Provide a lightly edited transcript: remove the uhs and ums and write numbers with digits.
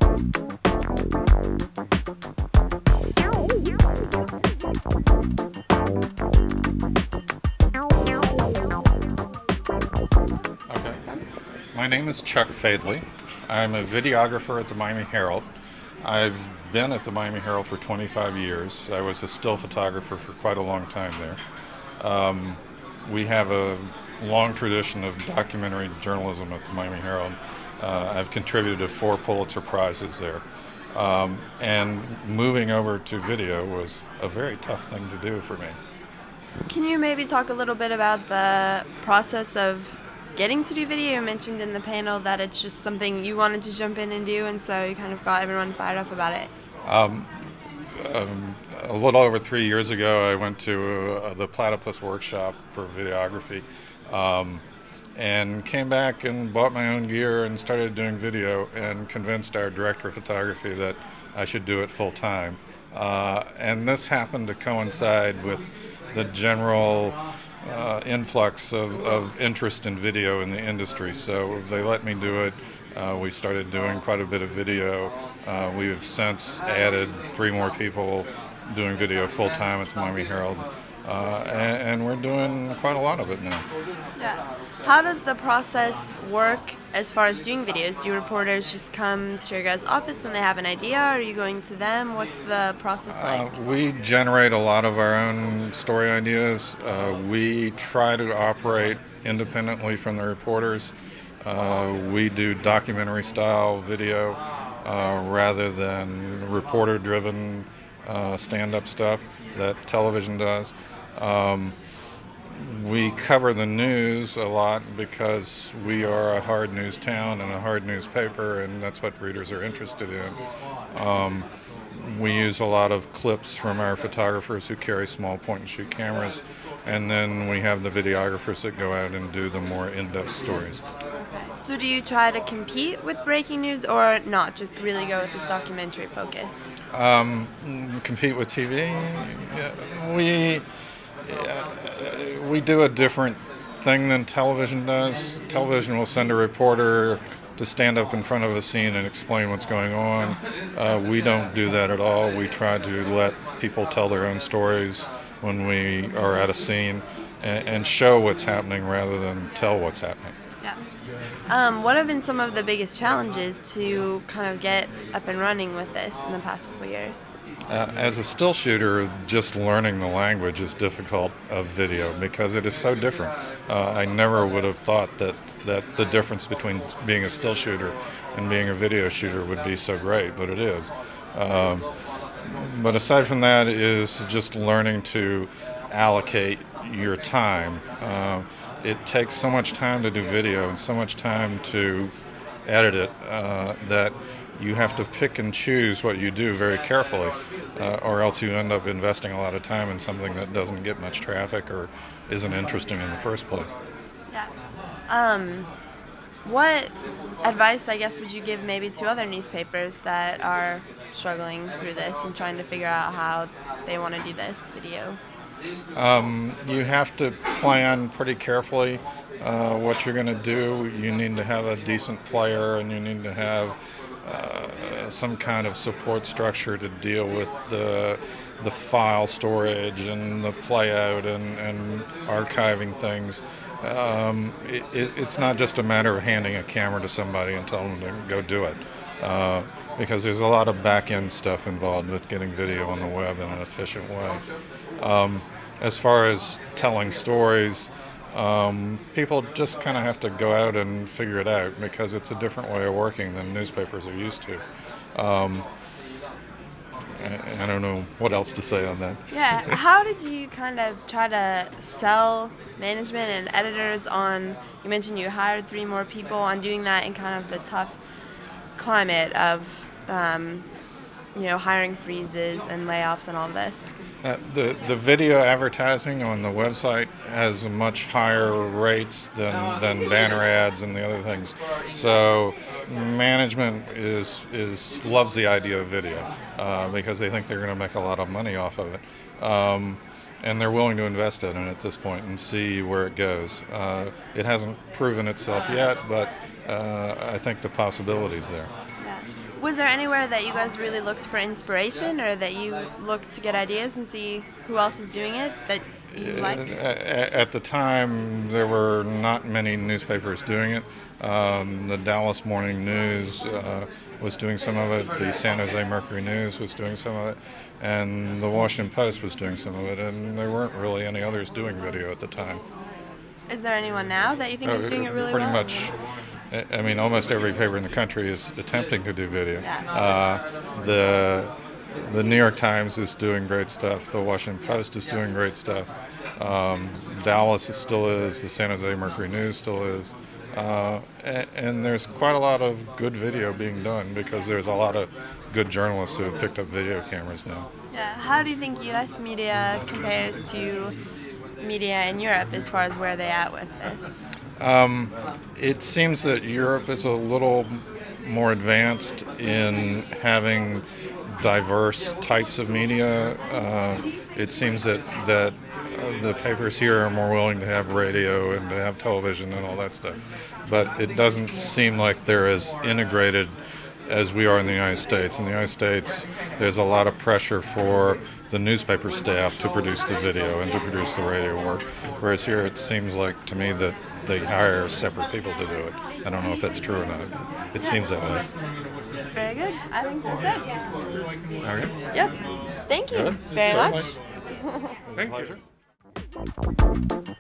Okay. My name is Chuck Fadley. I'm a videographer at the Miami Herald. I've been at the Miami Herald for 25 years. I was a still photographer for quite a long time there. We have a long tradition of documentary journalism at the Miami Herald. I've contributed to 4 Pulitzer Prizes there. And moving over to video was a very tough thing to do for me. Can you maybe talk a little bit about the process of getting to do video? You mentioned in the panel that it's just something you wanted to jump in and do, and so you kind of got everyone fired up about it. A little over 3 years ago, I went to the Platypus workshop for videography, and came back and bought my own gear and started doing video, and convinced our director of photography that I should do it full time. And this happened to coincide with the general influx of interest in video in the industry, so they let me do it. We started doing quite a bit of video. We've since added 3 more people doing video full time at the Miami Herald, and we're doing quite a lot of it now. Yeah. How does the process work as far as doing videos? Do reporters just come to your guys' office when they have an idea, or are you going to them? What's the process like? We generate a lot of our own story ideas. We try to operate independently from the reporters. We do documentary style video rather than reporter driven stand-up stuff that television does. We cover the news a lot because we are a hard news town and a hard newspaper, and that's what readers are interested in. We use a lot of clips from our photographers who carry small point-and-shoot cameras, and then we have the videographers that go out and do the more in-depth stories. Okay. So do you try to compete with breaking news, or not, just really go with this documentary focus? Compete with TV? Yeah, we do a different thing than television does. Television will send a reporter to stand up in front of a scene and explain what's going on. We don't do that at all. We try to let people tell their own stories when we are at a scene and show what's happening rather than tell what's happening. Yeah. What have been some of the biggest challenges to kind of get up and running with this in the past couple years? As a still shooter, just learning the language is difficult of video because it is so different. I never would have thought that the difference between being a still shooter and being a video shooter would be so great, but it is. But aside from that is just learning to allocate your time. It takes so much time to do video and so much time to edit it that you have to pick and choose what you do very carefully, or else you end up investing a lot of time in something that doesn't get much traffic or isn't interesting in the first place. Yeah. What advice, I guess, would you give maybe to other newspapers that are struggling through this and trying to figure out how they want to do this video? You have to plan pretty carefully what you're going to do. You need to have a decent player, and you need to have some kind of support structure to deal with the file storage and the playout and archiving things. It's not just a matter of handing a camera to somebody and telling them to go do it, because there's a lot of back-end stuff involved with getting video on the web in an efficient way. As far as telling stories, people just kind of have to go out and figure it out because it's a different way of working than newspapers are used to. I don't know what else to say on that. Yeah, how did you kind of try to sell management and editors on, you mentioned you hired 3 more people, on doing that in kind of the tough climate of hiring freezes and layoffs and all this? The video advertising on the website has much higher rates than banner ads and the other things. So management loves the idea of video because they think they're going to make a lot of money off of it. And they're willing to invest in it at this point and see where it goes. It hasn't proven itself yet, but I think the possibility's there. Yeah. Yeah. Was there anywhere that you guys really looked for inspiration, or that you looked to get ideas and see who else is doing it that you liked? At the time, there were not many newspapers doing it. The Dallas Morning News was doing some of it. The San Jose Mercury News was doing some of it. And the Washington Post was doing some of it. And there weren't really any others doing video at the time. Is there anyone now that you think is doing it really Pretty well? much. I mean, almost every paper in the country is attempting to do video. Yeah. The New York Times is doing great stuff. The Washington Post is doing great stuff. Dallas still is. The San Jose Mercury News still is. And there's quite a lot of good video being done because there's a lot of good journalists who have picked up video cameras now. Yeah. How do you think U.S. media compares to media in Europe as far as where they're at with this? It seems that Europe is a little more advanced in having diverse types of media. It seems that the papers here are more willing to have radio and to have television and all that stuff. But it doesn't seem like they're as integrated as we are in the United States. In the United States, there's a lot of pressure for the newspaper staff to produce the video and to produce the radio work, whereas here it seems like to me that they hire separate people to do it. I don't know if that's true or not, but it seems that way. Very good. I think that's it. All right. Yes. Thank you Good. very Certainly. much. Thank you.